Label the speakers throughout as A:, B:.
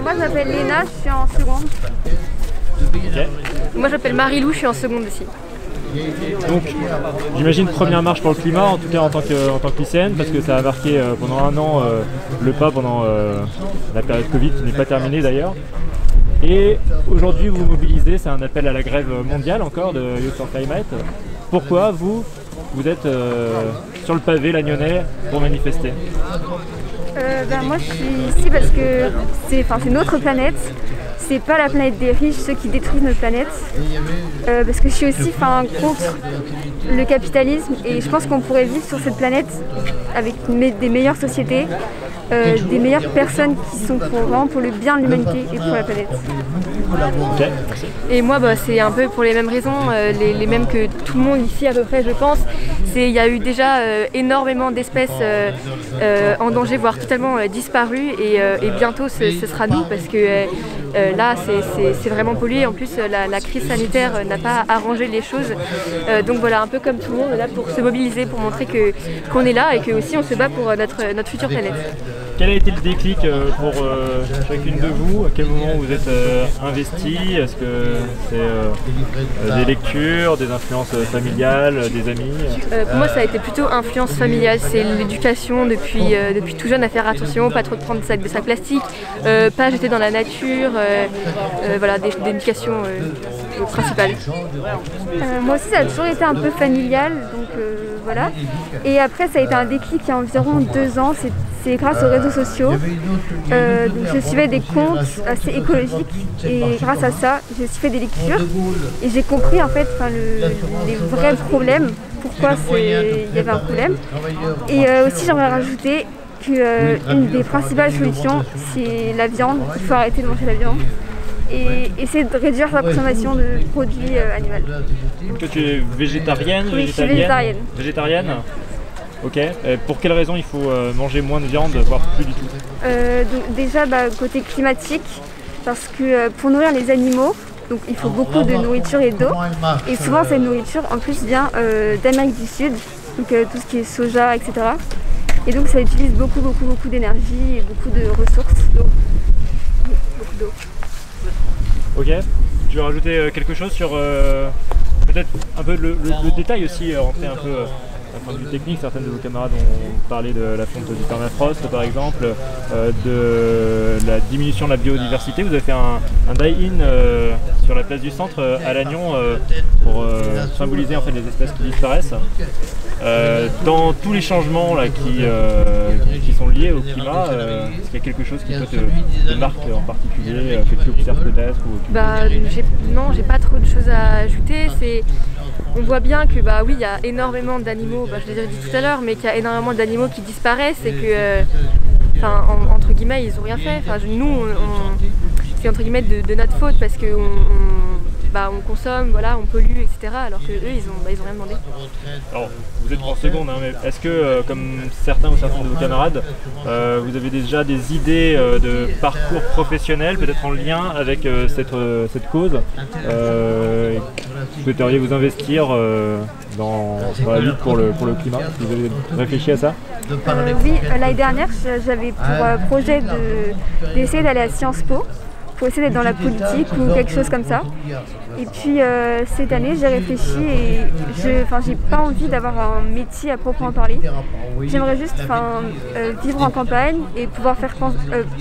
A: Moi je m'appelle Léna, je suis en seconde.
B: Okay.
A: Moi je m'appelle Marie-Lou, je suis en seconde aussi.
B: Donc j'imagine première marche pour le climat, en tout cas en tant que lycéenne, parce que ça a marqué pendant un an le pas pendant la période Covid qui n'est pas terminée d'ailleurs. Et aujourd'hui vous mobilisez, c'est un appel à la grève mondiale encore de Youth for Climate. Pourquoi vous êtes sur le pavé lagnonnais pour manifester?
A: Moi je suis ici parce que c'est notre planète. C'est pas la planète des riches, ceux qui détruisent notre planète. Parce que je suis aussi contre le capitalisme et je pense qu'on pourrait vivre sur cette planète avec des meilleures sociétés, des meilleures personnes qui sont vraiment pour le bien de l'humanité et pour la planète.
B: Okay, merci.
A: Et moi c'est un peu pour les mêmes raisons, les mêmes que tout le monde ici à peu près je pense. Il y a eu déjà énormément d'espèces en danger, voire totalement disparues et bientôt ce sera nous parce que là c'est vraiment pollué. En plus la crise sanitaire n'a pas arrangé les choses. Donc voilà, un peu comme tout le monde, on est là pour se mobiliser, pour montrer qu'on est là et que aussi on se bat pour notre future planète.
B: Quel a été le déclic pour chacune de vous? À quel moment vous êtes investi? Est-ce que c'est des lectures, des influences familiales, des amis?
A: Pour moi ça a été plutôt influence familiale, c'est l'éducation depuis tout jeune à faire attention, pas trop de prendre de sacs plastiques, pas jeter dans la nature, voilà, des éducations principales. Moi aussi ça a toujours été un peu familial, donc voilà. Et après ça a été un déclic il y a environ 2 ans, c'est grâce aux réseaux sociaux. Donc je suivais des comptes assez écologiques et grâce à ça j'ai aussi fait des lectures et j'ai compris en fait les vrais problèmes, pourquoi il y avait un problème. Et aussi j'aimerais rajouter qu'une des principales solutions c'est la viande, il faut arrêter de manger la viande et essayer de réduire sa consommation de produits animaux.
B: Toi tu es végétarienne?
A: Oui, je suis végétarienne.
B: Végétarienne? Ok. Pour quelles raisons il faut manger moins de viande, voire plus du tout?
A: Donc déjà côté climatique, parce que pour nourrir les animaux, donc il faut beaucoup de nourriture et d'eau. Et souvent cette nourriture en plus vient d'Amérique du Sud, donc tout ce qui est soja, etc. Et donc ça utilise beaucoup d'énergie et beaucoup de ressources d'eau. Beaucoup d'eau.
B: Ok. Tu veux rajouter quelque chose sur peut-être un peu le détail aussi, rentrer un peu d'un point de vue technique? Certains de vos camarades ont parlé de la fonte du permafrost par exemple, de la diminution de la biodiversité. Vous avez fait un die-in sur la place du centre à Lannion pour symboliser en fait les espèces qui disparaissent. Dans tous les changements là, qui sont liés au climat, est-ce qu'il y a quelque chose qui te marque en particulier, que tu observes peut-être
A: Non, j'ai pas trop de choses à ajouter. On voit bien que oui, il y a énormément d'animaux, je l'ai dit tout à l'heure, mais qu'il y a énormément d'animaux qui disparaissent et que, entre guillemets, ils ont rien fait. Nous, c'est entre guillemets de notre faute parce que on consomme, voilà, on pollue, etc. Alors que eux, ils ont rien demandé.
B: Alors, vous êtes en seconde, hein, mais est-ce que, comme certains ou certaines de vos camarades, vous avez déjà des idées de parcours professionnel, peut-être en lien avec cette cause? Vous souhaiteriez vous investir dans la lutte pour le climat? Vous avez réfléchi à ça?
A: Oui, l'année dernière, j'avais pour projet d'essayer d'aller à Sciences Po, pour essayer d'être dans la politique ou quelque chose comme ça. Et puis cette année j'ai réfléchi et j'ai pas envie d'avoir un métier à proprement parler. J'aimerais juste vivre en campagne et pouvoir faire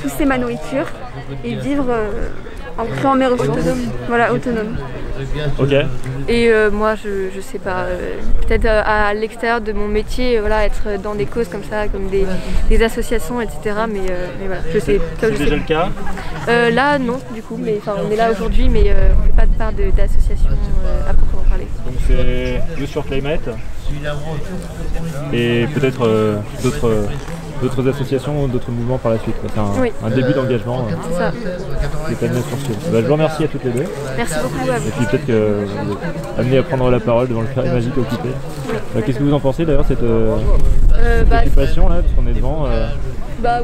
A: pousser ma nourriture et vivre en créant mes ressources. Voilà, autonome.
B: Ok.
A: Et moi je sais pas, peut-être à l'extérieur de mon métier, voilà, être dans des causes comme ça, comme des associations, etc. Mais voilà, je sais.
B: C'est déjà le cas?
A: Là non du coup, mais on est là aujourd'hui, mais on ne fait pas de part d'associations à proprement parler.
B: Donc c'est Youth for Climate et peut-être d'autres associations, d'autres mouvements par la suite. C'est un début d'engagement.
A: C'est ça.
B: C'est amené à poursuivre. Je vous remercie à toutes les deux.
A: Merci beaucoup à vous.
B: Et puis peut-être que vous êtes amené à prendre la parole devant le carré magique occupé. Qu'est-ce que vous en pensez d'ailleurs, cette occupation là, puisqu'on est devant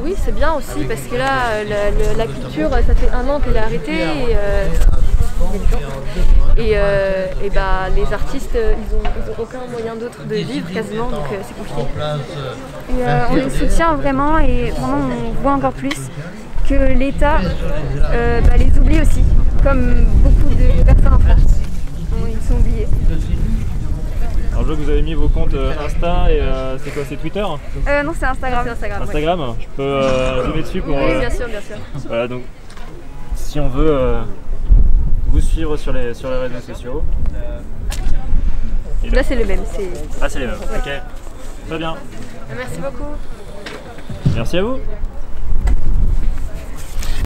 A: Oui, c'est bien aussi parce que là, la culture, ça fait 1 an qu'elle est arrêtée. Et les artistes, ils ont aucun moyen d'autre de vivre quasiment, donc c'est compliqué. Et on les soutient vraiment et vraiment on voit encore plus que l'État les oublie aussi, comme beaucoup de personnes en France. Ils sont oubliés.
B: Alors je vois que vous avez mis vos comptes Insta et c'est quoi, c'est Twitter?
A: Non, c'est Instagram.
B: Instagram, je peux zoomer dessus pour...
A: Oui, bien sûr.
B: Voilà, donc si on veut vous suivre sur les réseaux sociaux.
A: Là c'est le même.
B: Ah, c'est les mêmes, ok. Très bien.
A: Merci beaucoup.
B: Merci à vous.